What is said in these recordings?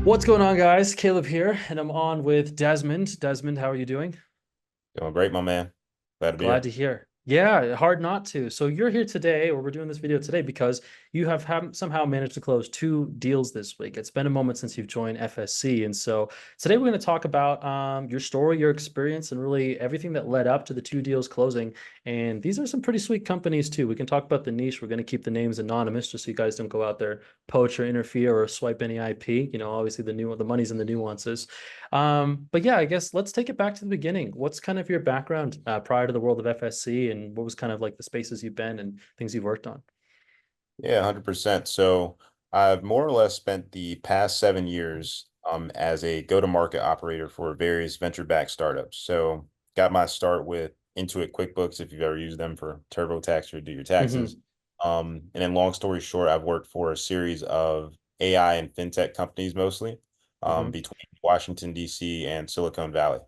What's going on, guys? Caleb here, and I'm on with Desmond. Desmond, how are you doing? Doing great, my man. Glad to be Glad here. to hear. Yeah, hard not to. So you're here today, or we're doing this video today because you have somehow managed to close two deals this week. It's been a moment since you've joined FSC, and so today we're going to talk about your story, your experience, and really everything that led up to the two deals closing. And these are some pretty sweet companies too. We can talk about the niche. We're going to keep the names anonymous just so you guys don't go out there, poach or interfere or swipe any IP. Obviously the money's in the nuances. But yeah, I guess let's take it back to the beginning. What's kind of your background prior to the world of FSC, and what was kind of like the spaces you've been and things you've worked on? Yeah, 100%. So I've more or less spent the past 7 years as a go-to-market operator for various venture-backed startups. So got my start with Intuit QuickBooks, if you've ever used them for TurboTax or do your taxes. Hmm. And then long story short, I've worked for a series of AI and fintech companies mostly Hmm. between Washington, D.C. and Silicon Valley.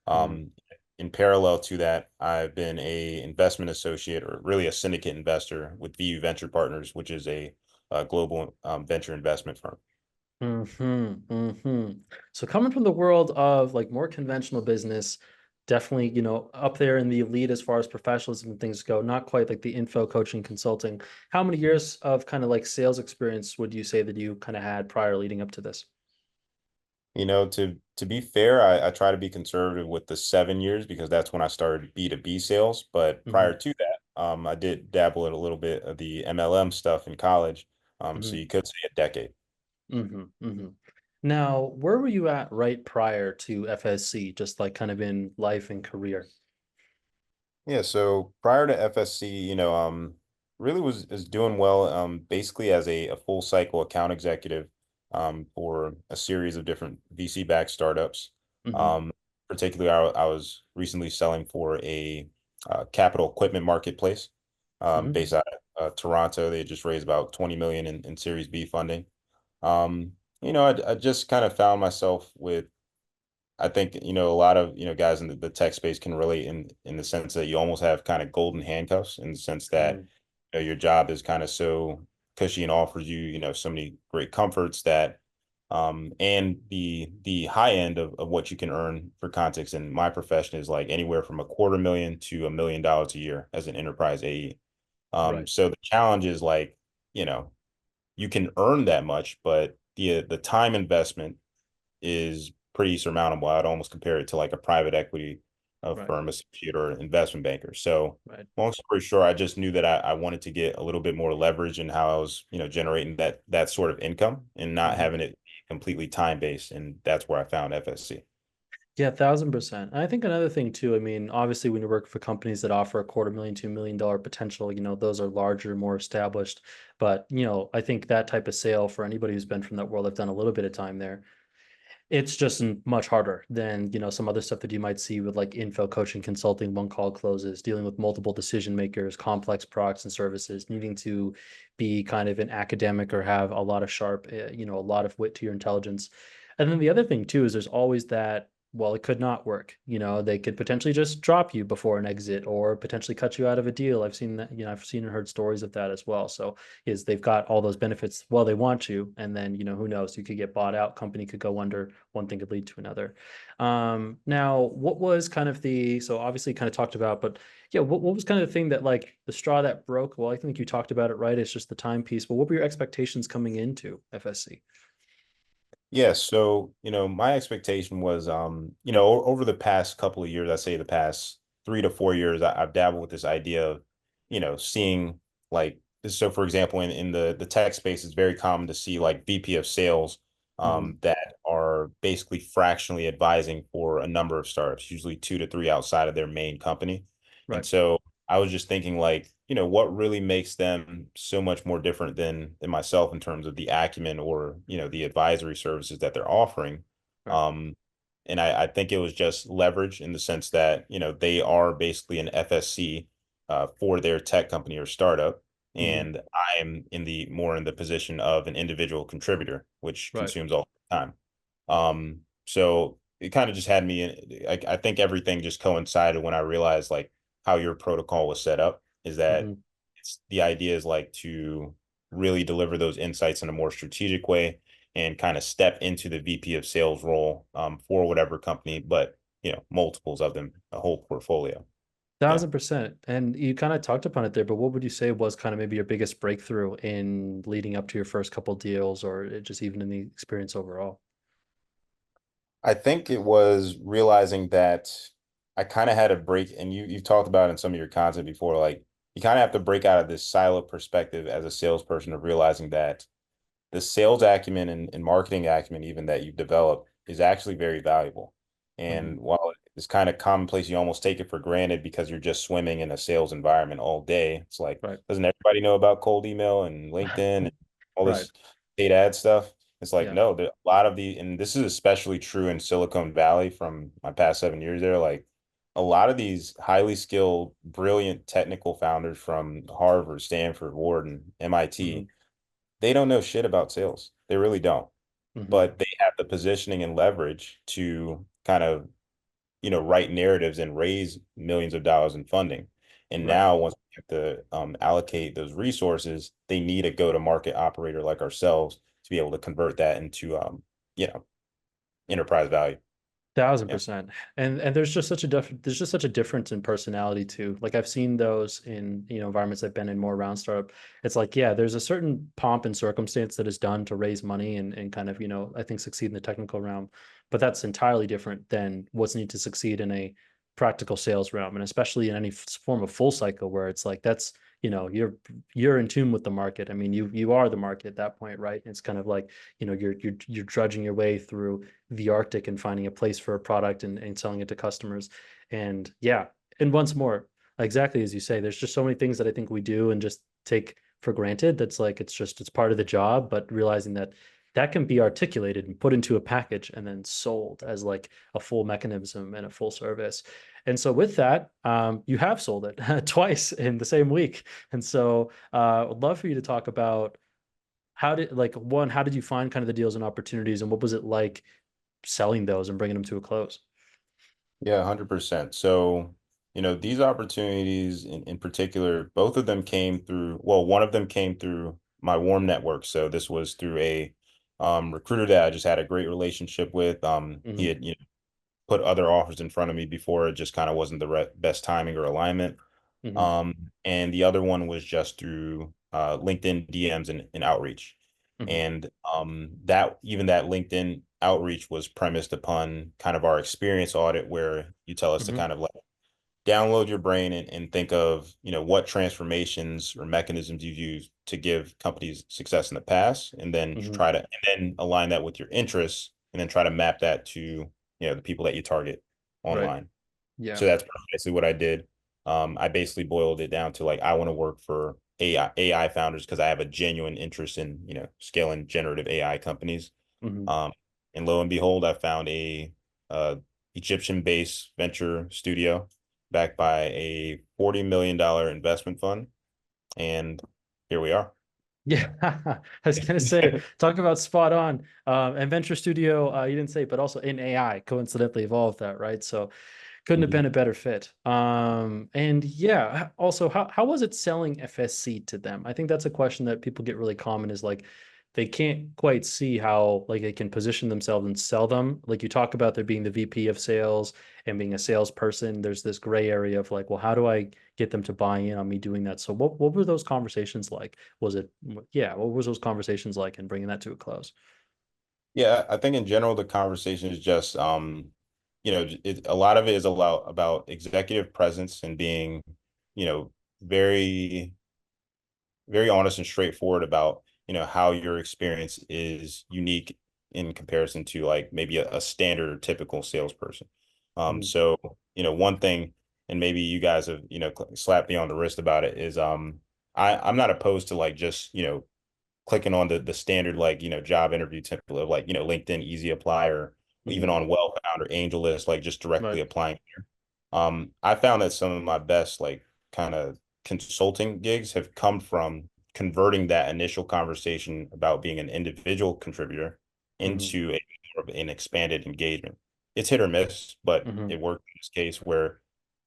Hmm. Um, in parallel to that, I've been a investment associate or really a syndicate investor with VU Venture Partners, which is a global venture investment firm. Hmm. Hmm. So coming from the world of like more conventional business, definitely, up there in the elite as far as professionalism and things go, not quite like the info coaching consulting. How many years of kind of like sales experience would you say that you kind of had prior leading up to this? To be fair, I try to be conservative with the 7 years because that's when I started B2B sales. But prior Hmm. to that, I did dabble in a little bit of the MLM stuff in college. So Hmm. you could say a decade. Hmm. Hmm. Now, where were you at right prior to FSC, just like kind of in life and career? Yeah, so prior to FSC, really was doing well, basically as a full cycle account executive, for a series of different VC-backed startups. Hmm. Um, Particularly, I was recently selling for a capital equipment marketplace, Hmm. based out of Toronto. They had just raised about 20 million in Series B funding. I just kind of found myself with I think, a lot of, guys in the tech space can relate in the sense that you almost have kind of golden handcuffs in the sense that, Hmm. your job is kind of so cushy and offers you, so many great comforts that and the high end of what you can earn for context in my profession is like anywhere from a quarter million to $1 million a year as an enterprise AE. Right. So the challenge is like, you know, you can earn that much, but the time investment is pretty surmountable. I'd almost compare it to like a private equity Right. firm associate or investment banker. So Right. long story short, I just knew that I wanted to get a little bit more leverage in how I was, generating that sort of income and not Hmm. having it completely time based. And that's where I found FSC. Yeah, 1,000%. And I think another thing too, I mean, obviously when you work for companies that offer a quarter million, $2 million potential, those are larger, more established. But, I think that type of sale for anybody who's been from that world, I've done a little bit of time there. It's just much harder than, some other stuff that you might see with like info coaching, consulting, one call closes, dealing with multiple decision makers, complex products and services, needing to be kind of an academic or have a lot of sharp, a lot of wit to your intelligence. And then the other thing too is there's always that, well, it could not work. They could potentially just drop you before an exit or potentially cut you out of a deal. I've seen that, I've seen and heard stories of that as well. So is they've got all those benefits while they want you, and then who knows, you could get bought out, company could go under, one thing could lead to another. Now what was kind of the, so obviously kind of talked about, but yeah, what was kind of the thing that like the straw that broke? Well, I think you talked about it, right? It's just the timepiece, but what were your expectations coming into FSC? Yeah, so my expectation was, over the past couple of years, I say the past 3 to 4 years, I've dabbled with this idea of, seeing like so for example, in the tech space, it's very common to see like VP of sales Hmm. that are basically fractionally advising for a number of startups, usually two to three outside of their main company. And Right. so I was just thinking like, what really makes them so much more different than myself in terms of the acumen or, the advisory services that they're offering. Right. Um, and I think it was just leverage in the sense that, they are basically an FSC for their tech company or startup. Hmm. And I'm in the position of an individual contributor, which Right. consumes all the time. So it kind of just had me in, I think everything just coincided when I realized like how your protocol was set up is that Hmm. the idea is like to really deliver those insights in a more strategic way and kind of step into the VP of sales role for whatever company, but multiples of them, a whole portfolio. Yeah. 1000%. And you kind of talked upon it there, but what would you say was kind of maybe your biggest breakthrough in leading up to your first couple deals, or just even in the experience overall? I think it was realizing that I kind of had a break, and you've talked about in some of your content before, like you kind of have to break out of this silo perspective as a salesperson of realizing that the sales acumen and marketing acumen even that you've developed is actually very valuable. Hmm. And while it's kind of commonplace, you almost take it for granted because you're just swimming in a sales environment all day. It's like, Right. doesn't everybody know about cold email and LinkedIn and all Right. this paid ad stuff? It's like, Yeah. no, there, a lot of and this is especially true in Silicon Valley from my past 7 years there. Like a lot of these highly skilled, brilliant technical founders from Harvard, Stanford, Wharton, Hmm. MIT, they don't know shit about sales. They really don't. Hmm. But they have the positioning and leverage to kind of, write narratives and raise millions of dollars in funding. And Right. now, once we have to allocate those resources, they need a go-to-market operator like ourselves to be able to convert that into, you know, enterprise value. Thousand Yeah. percent. And there's just such a difference in personality too. Like I've seen those in, environments I've been in more around startup. It's like, yeah, there's a certain pomp and circumstance that is done to raise money and kind of, I think succeed in the technical realm. But that's entirely different than what's needed to succeed in a practical sales realm, and especially in any form of full cycle where it's like that's, you're in tune with the market. I mean, you are the market at that point, right? It's kind of like, you're drudging your way through the Arctic and finding a place for a product and selling it to customers. And yeah, and once more, exactly as you say, there's just so many things that I think we do and just take for granted. That's like it's part of the job, but realizing that that can be articulated and put into a package and then sold as like a full mechanism and a full service. And so with that, you have sold it twice in the same week. And so I'd love for you to talk about how did you find kind of the deals and opportunities, and what was it like selling those and bringing them to a close? Yeah, 100%. So, these opportunities in particular, both of them came through, well, one of them came through my warm network. So this was through a recruiter that I just had a great relationship with. He Hmm. had, put other offers in front of me before. It just kind of wasn't the best timing or alignment. Hmm. And the other one was just through LinkedIn DMs and outreach. Hmm. And that LinkedIn outreach was premised upon kind of our experience audit, where you tell us to Hmm. kind of like download your brain and think of, what transformations or mechanisms you've used to give companies success in the past, and then Hmm. align that with your interests, and then try to map that to, the people that you target Right. online. Yeah. So that's basically what I did. I basically boiled it down to like I want to work for AI founders because I have a genuine interest in, scaling generative AI companies. Hmm. Um, and lo and behold, I found a uh, Egyptian-based venture studio backed by a $40 million investment fund, and here we are. Yeah. I was gonna say, talk about spot on. And Venture Studio, you didn't say, but also in AI coincidentally evolved that, right? So couldn't have Mhm. been a better fit. And yeah, also how was it selling FSC to them? I think that's a question that people get really common is like they can't quite see how like they can position themselves and sell them. Like you talk about there being the VP of sales and being a salesperson, there's this gray area of like, well, how do I get them to buy in on me doing that? So what were those conversations like? Was it yeah, what was those conversations like and bringing that to a close? Yeah, I think in general the conversation is just a lot of it is about executive presence and being, very very honest and straightforward about, how your experience is unique in comparison to like maybe a standard or typical salesperson. Mhm. So, one thing, and maybe you guys have, slapped me on the wrist about it, is I'm not opposed to like just, clicking on the standard like, job interview template of like, LinkedIn Easy Apply, or even Mhm. on Wellfound or AngelList, like just Right. directly applying. I found that some of my best like kind of consulting gigs have come from converting that initial conversation about being an individual contributor Mhm. into a more of an expanded engagement. It's hit or miss, but Mhm. it worked in this case where,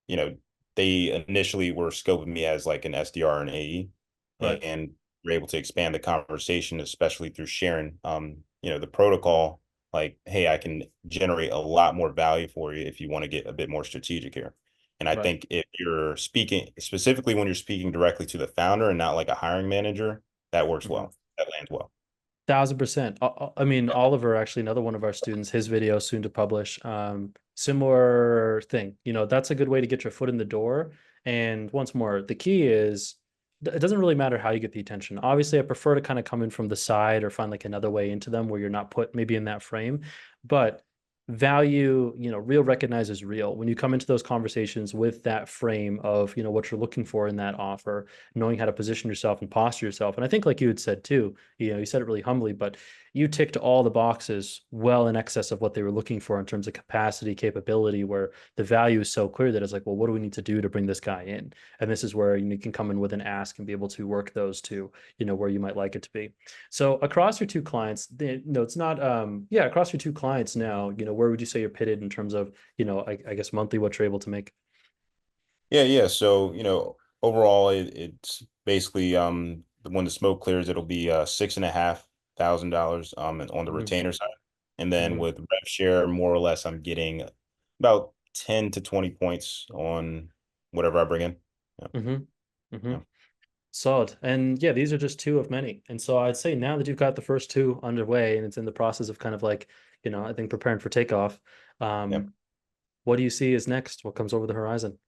you know, they initially were scoping me as like an SDR and AE, Right. and were able to expand the conversation, especially through sharing, the protocol, like, hey, I can generate a lot more value for you if you want to get a bit more strategic here. And I Right. think if you're speaking, specifically when you're speaking directly to the founder and not like a hiring manager, that works Mhm. well. That lands well. 1000%. I mean, Oliver, actually, another one of our students, his video soon to publish. Similar thing. That's a good way to get your foot in the door. And once more, the key is it doesn't really matter how you get the attention. Obviously, I prefer to kind of come in from the side or find like another way into them where you're not put maybe in that frame. But value, real recognizes real. When you come into those conversations with that frame of, what you're looking for in that offer, knowing how to position yourself and posture yourself. And I think, like you had said too, you said it really humbly, but you ticked all the boxes well in excess of what they were looking for in terms of capacity, capability, where the value is so clear that it's like, well, what do we need to do to bring this guy in? And this is where you can come in with an ask and be able to work those to, where you might like it to be. So across your two clients, no, it's not, yeah, across your two clients now, where would you say you're pitted in terms of, I guess monthly, what you're able to make? Yeah, yeah. So, overall it's basically when the smoke clears, it'll be $6,500 on the Hmm. retainer side. And then Hmm. with rev share, more or less I'm getting about 10 to 20 points on whatever I bring in. Yeah. Hmm. Hmm. Yeah. Solid. And yeah, these are just two of many. And so I'd say now that you've got the first two underway and it's in the process of kind of like, I think preparing for takeoff, Yeah. what do you see is next? What comes over the horizon?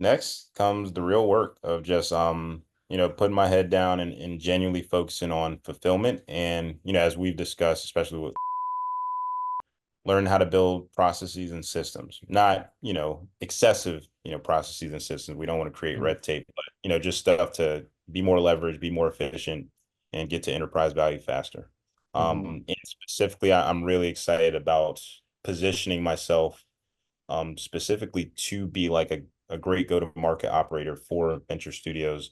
Next comes the real work of just putting my head down and genuinely focusing on fulfillment. And, as we've discussed, especially with learn how to build processes and systems, not, excessive, processes and systems. We don't want to create Mhm. red tape, but, just stuff to be more leveraged, be more efficient, and get to enterprise value faster. Mhm. And specifically, I'm really excited about positioning myself specifically to be like a great go-to-market operator for venture studios,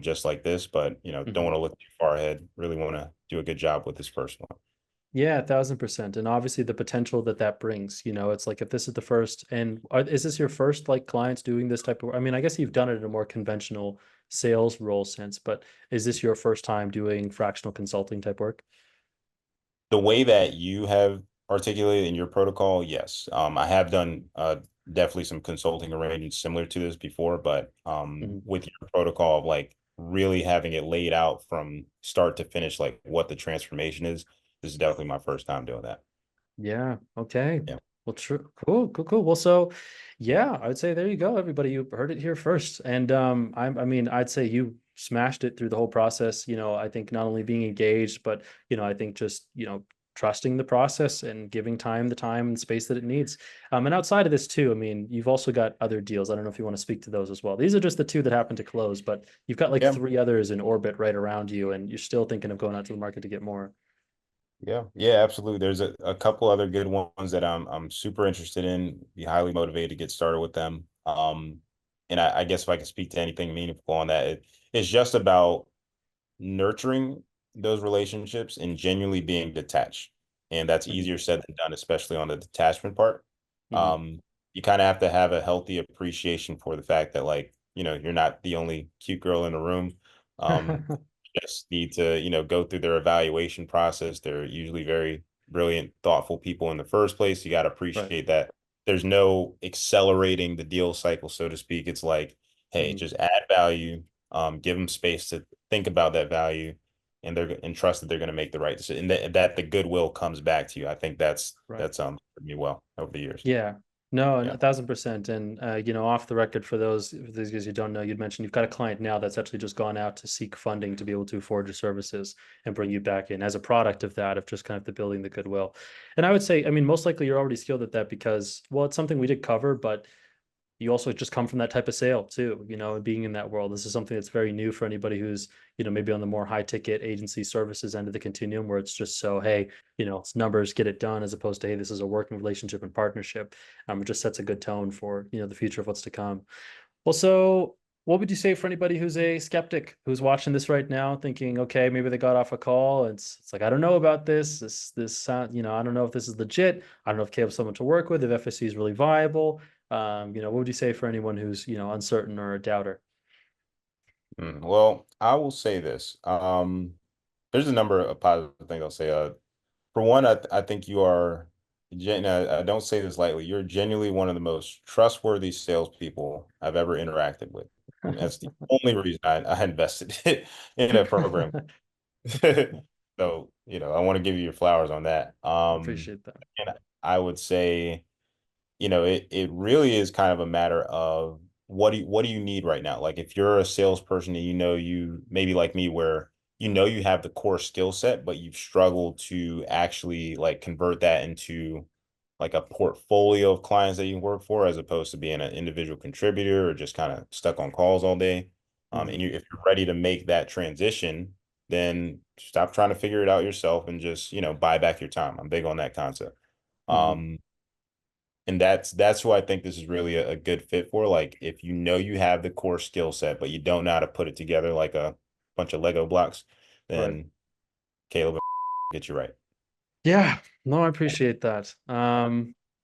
just like this, but, don't Mhm. want to look too far ahead. Really want to do a good job with this first one. Yeah, 1000%. And obviously the potential that that brings, it's like if this is the first, and is this your first like clients doing this type of, I mean, I guess you've done it in a more conventional sales role sense, but is this your first time doing fractional consulting type work? The way that you have articulated in your protocol, yes. I have done definitely some consulting arrangements similar to this before, but Mhm. with your protocol of like really having it laid out from start to finish, like what the transformation is, this is definitely my first time doing that. Yeah. Okay. Yeah. Well, true. Cool. Cool. Cool. Well, so yeah, I'd say there you go, everybody. You heard it here first. And I mean, I'd say you smashed it through the whole process. I think not only being engaged, but I think just trusting the process and giving time the time and space that it needs. And outside of this too, I mean, you've also got other deals. I don't know if you want to speak to those as well. These are just the two that happen to close, but you've got like Yeah. three others in orbit right around you, and you're still thinking of going out to the market to get more. Yeah, yeah, absolutely. There's a couple other good ones that I'm super interested in, be highly motivated to get started with them. And I guess if I can speak to anything meaningful on that, it's just about nurturing those relationships and genuinely being detached. And that's Mhm. easier said than done, especially on the detachment part. Mhm. Um, you kind of have to have a healthy appreciation for the fact that like, you're not the only cute girl in the room. Just need to, go through their evaluation process. They're usually very brilliant, thoughtful people in the first place. You got to Right. appreciate that there's no accelerating the deal cycle, so to speak. It's like, hey, Mhm. just add value, give them space to think about that value, and trust that they're going to make the right decision, and that the goodwill comes back to you. I think that's Right. that's served me well over the years. Yeah. No, and Yeah. 1000%. And off the record for those guys you don't know, you'd mentioned you've got a client now that's actually just gone out to seek funding to be able to afford your services and bring you back in as a product of that, of just kind of the building the goodwill. And I would say, I mean, most likely you're already skilled at that because, well, it's something we did cover, but you also just come from that type of sale too, and being in that world. This is something that's very new for anybody who's, maybe on the more high ticket agency services end of the continuum where it's just so, hey, it's numbers, get it done, as opposed to, hey, this is a working relationship and partnership. It just sets a good tone for, the future of what's to come. Well, so what would you say for anybody who's a skeptic who's watching this right now, thinking, okay, maybe they got off a call. It's like, I don't know about this. This sound, I don't know if this is legit. I don't know if Caleb's someone to work with, if FSC is really viable. What would you say for anyone who's, uncertain or a doubter? Well, I will say this. There's a number of positive things I'll say. For one, I think you are, I don't say this lightly, you're genuinely one of the most trustworthy salespeople I've ever interacted with. And that's the only reason I invested in a program. So, I want to give you your flowers on that. Appreciate that. And I would say, it really is kind of a matter of what do you need right now? Like if you're a salesperson and you maybe like me where you have the core skill set, but you've struggled to actually like convert that into like a portfolio of clients that you can work for as opposed to being an individual contributor or just kind of stuck on calls all day. Mhm, If you're ready to make that transition, then stop trying to figure it out yourself and just, buy back your time. I'm big on that concept. mhm, Um, and that's who I think this is really a good fit for. Like if you have the core skill set, but you don't know how to put it together like a bunch of Lego blocks, right. then Caleb get you right. Yeah, no, I appreciate that.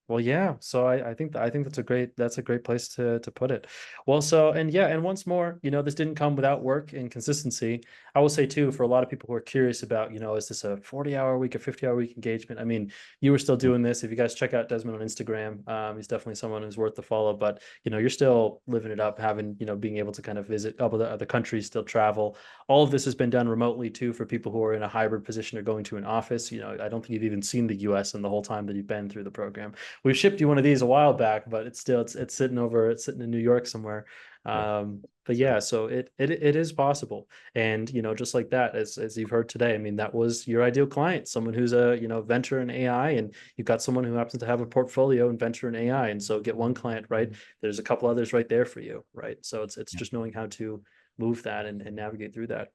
Well, yeah, so I think that's a great place to put it. Well, so and yeah, and once more, this didn't come without work and consistency. I will say too, for a lot of people who are curious about, is this a 40-hour week, a 50-hour week engagement? I mean, you were still doing this. If you guys check out Desmond on Instagram, he's definitely someone who's worth the follow. But you're still living it up, having, being able to kind of visit other countries, still travel. All of this has been done remotely too for people who are in a hybrid position or going to an office. I don't think you've even seen the US in the whole time that you've been through the program. We've shipped you one of these a while back, but it's sitting in New York somewhere. Yeah. But yeah, so it is possible. And just like that, as you've heard today, I mean, that was your ideal client, someone who's a venture in AI, and you've got someone who happens to have a portfolio in venture in AI. And so get one client right, there's a couple others right there for you, right? So it's Yeah. just knowing how to move that and navigate through that.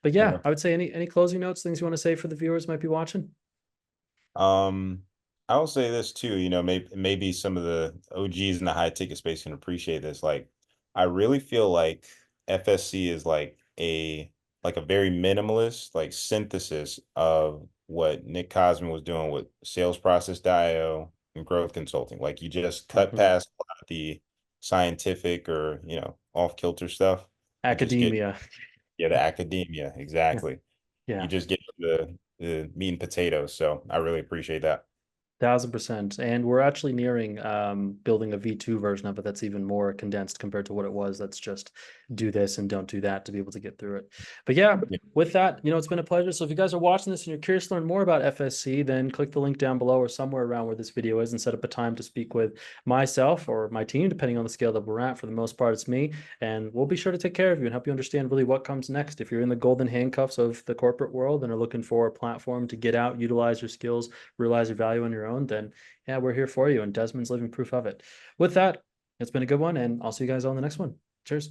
But yeah, Yeah. I would say any closing notes, things you want to say for the viewers might be watching. Um, I will say this too, maybe some of the OGs in the high ticket space can appreciate this. Like, I really feel like FSC is like a very minimalist like synthesis of what Nick Cosman was doing with sales process.io and growth consulting. Like you just cut Mhm. past a lot of the scientific or, off kilter stuff and just get Academia. the academia. Yeah. Exactly. You Yeah. just get the meat and potatoes. So I really appreciate that. 1,000%. And we're actually nearing building a V2 version of it that's even more condensed compared to what it was. That's just do this and don't do that to be able to get through it. But yeah, Yeah. with that, it's been a pleasure. So if you guys are watching this and you're curious to learn more about FSC, then click the link down below or somewhere around where this video is and set up a time to speak with myself or my team, depending on the scale that we're at. For the most part, it's me. And we'll be sure to take care of you and help you understand really what comes next. If you're in the golden handcuffs of the corporate world and are looking for a platform to get out, utilize your skills, realize your value on your own, then yeah, we're here for you. And Desmond's living proof of it. With that, it's been a good one, and I'll see you guys on the next one. Cheers.